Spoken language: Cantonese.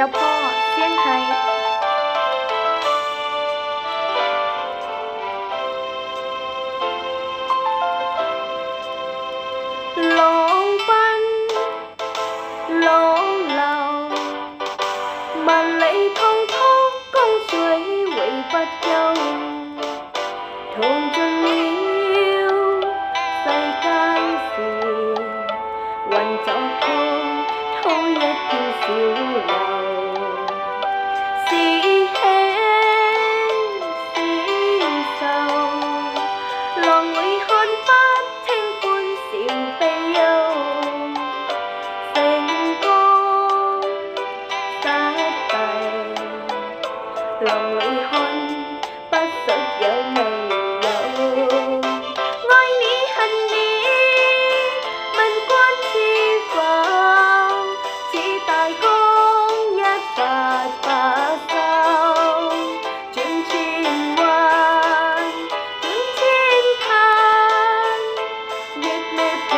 จ้าพ่อเซี่ยงไฮ้ลองปั้นลองเล่า萬里滔滔江水永不休，淘盡了世間事，混作滔滔一片小流。是喜是愁，浪會看不清歡笑悲憂。成功失敗，浪裏看不出有未有。愛你恨你，問君知否？似大江一發不收，轉千彎，轉千灘，越未平。